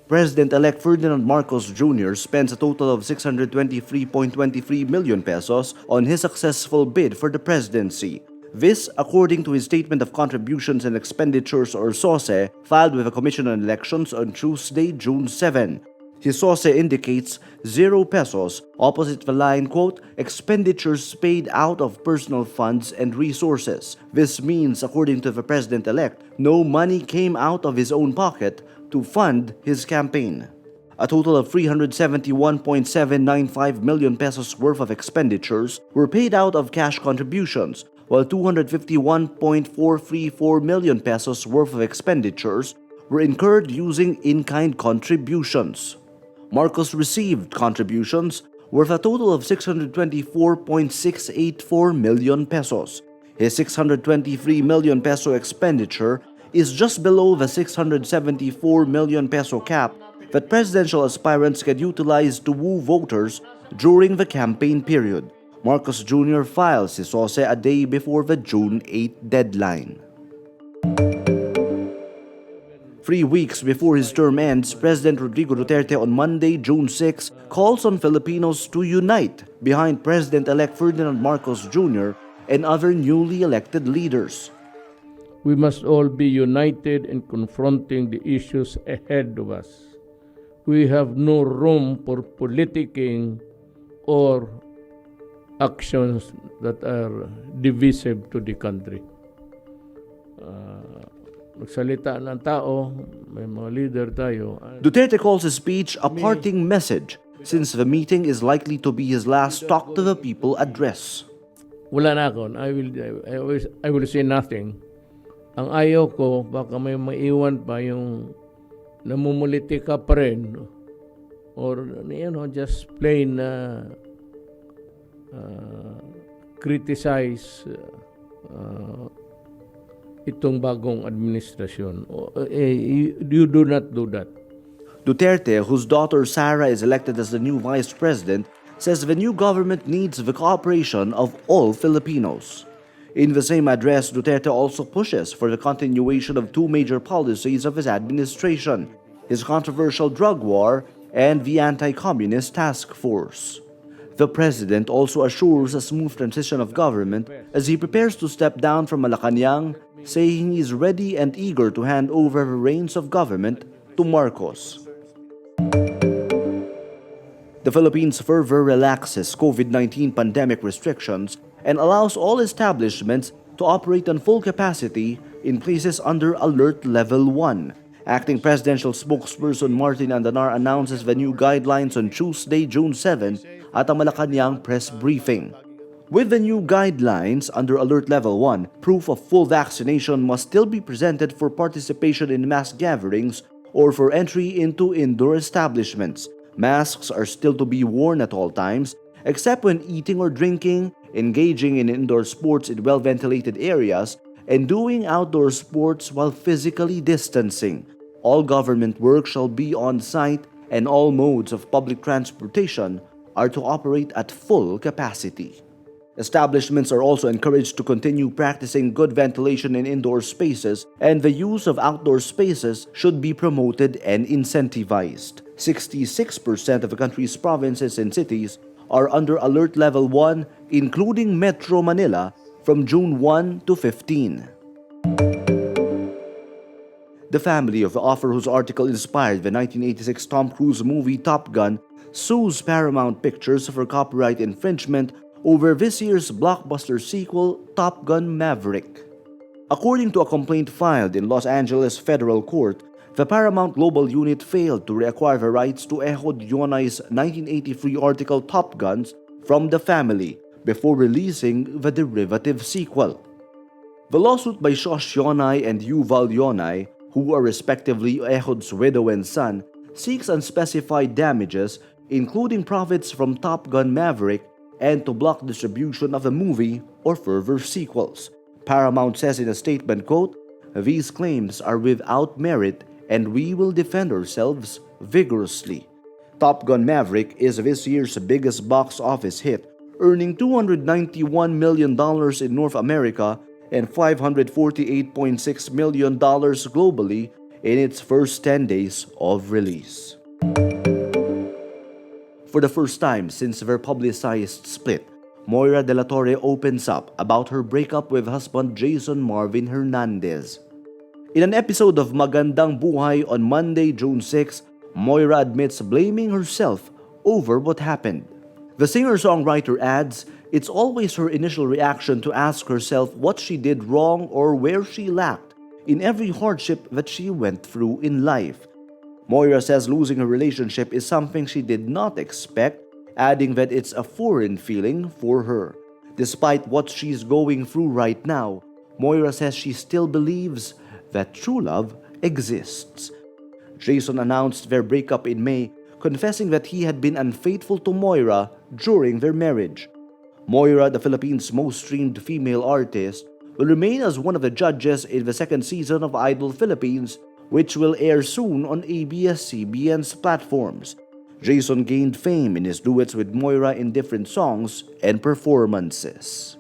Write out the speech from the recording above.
President-elect Ferdinand Marcos Jr. spends a total of 623.23 million pesos on his successful bid for the presidency. This, according to his Statement of Contributions and Expenditures or SOCE, filed with the Commission on Elections on Tuesday, June 7. His SOCE indicates 0 pesos opposite the line, quote, expenditures paid out of personal funds and resources. This means, according to the President-elect, no money came out of his own pocket to fund his campaign. A total of 371.795 million pesos worth of expenditures were paid out of cash contributions, while 251.434 million pesos worth of expenditures were incurred using in-kind contributions. Marcos received contributions worth a total of 624.684 million pesos. His 623 million peso expenditure is just below the 674 million peso cap that presidential aspirants can utilize to woo voters during the campaign period. Marcos Jr. files his SOCE a day before the June 8 deadline. 3 weeks before his term ends, President Rodrigo Duterte on Monday, June 6, calls on Filipinos to unite behind President-elect Ferdinand Marcos Jr. and other newly elected leaders. We must all be united in confronting the issues ahead of us. We have no room for politicking or actions that are divisive to the country. Magsalita ng tao, may mga leader tayo. Duterte calls his speech a parting message since the meeting is likely to be his last talk to the people address. Wala na ako. I will say nothing. Ang ayaw ko, baka may maiwan pa yung namumuliti ka pa rin. Or, just plain criticize itong bagong administrasyon. You do not do that. Duterte, whose daughter Sara is elected as the new vice president, says the new government needs the cooperation of all Filipinos. In the same address, Duterte also pushes for the continuation of 2 major policies of his administration, his controversial drug war and the anti-communist task force. The president also assures a smooth transition of government as he prepares to step down from Malacanang, saying he is ready and eager to hand over the reins of government to Marcos. The Philippines further relaxes COVID-19 pandemic restrictions and allows all establishments to operate on full capacity in places under Alert Level 1. Acting Presidential Spokesperson Martin Andanar announces the new guidelines on Tuesday, June 7 at a Malacanang press briefing. With the new guidelines under Alert Level 1, proof of full vaccination must still be presented for participation in mass gatherings or for entry into indoor establishments. Masks are still to be worn at all times, except when eating or drinking, engaging in indoor sports in well-ventilated areas, and doing outdoor sports while physically distancing. All government work shall be on-site and all modes of public transportation are to operate at full capacity. Establishments are also encouraged to continue practicing good ventilation in indoor spaces, and the use of outdoor spaces should be promoted and incentivized. 66% of the country's provinces and cities are under Alert Level 1, including Metro Manila, from June 1 to 15. The family of the author whose article inspired the 1986 Tom Cruise movie Top Gun sues Paramount Pictures for copyright infringement over this year's blockbuster sequel, Top Gun Maverick. According to a complaint filed in Los Angeles Federal Court, the Paramount Global Unit failed to reacquire the rights to Ehud Yonai's 1983 article Top Guns from the family before releasing the derivative sequel. The lawsuit by Shosh Yonai and Yuval Yonai, who are respectively Ehud's widow and son, seeks unspecified damages, including profits from Top Gun Maverick, and to block distribution of the movie or further sequels. Paramount says in a statement, quote, "These claims are without merit and we will defend ourselves vigorously." Top Gun Maverick is this year's biggest box office hit, earning $291 million in North America and $548.6 million globally, in its first 10 days of release. For the first time since their publicized split, Moira Dela Torre opens up about her breakup with husband Jason Marvin Hernandez. In an episode of Magandang Buhay on Monday, June 6, Moira admits blaming herself over what happened. The singer-songwriter adds, it's always her initial reaction to ask herself what she did wrong or where she lacked in every hardship that she went through in life. Moira says losing her relationship is something she did not expect, adding that it's a foreign feeling for her. Despite what she's going through right now, Moira says she still believes that true love exists. Jason announced their breakup in May, confessing that he had been unfaithful to Moira during their marriage. Moira, the Philippines' most streamed female artist, will remain as one of the judges in the second season of Idol Philippines, which will air soon on ABS-CBN's platforms. Jason gained fame in his duets with Moira in different songs and performances.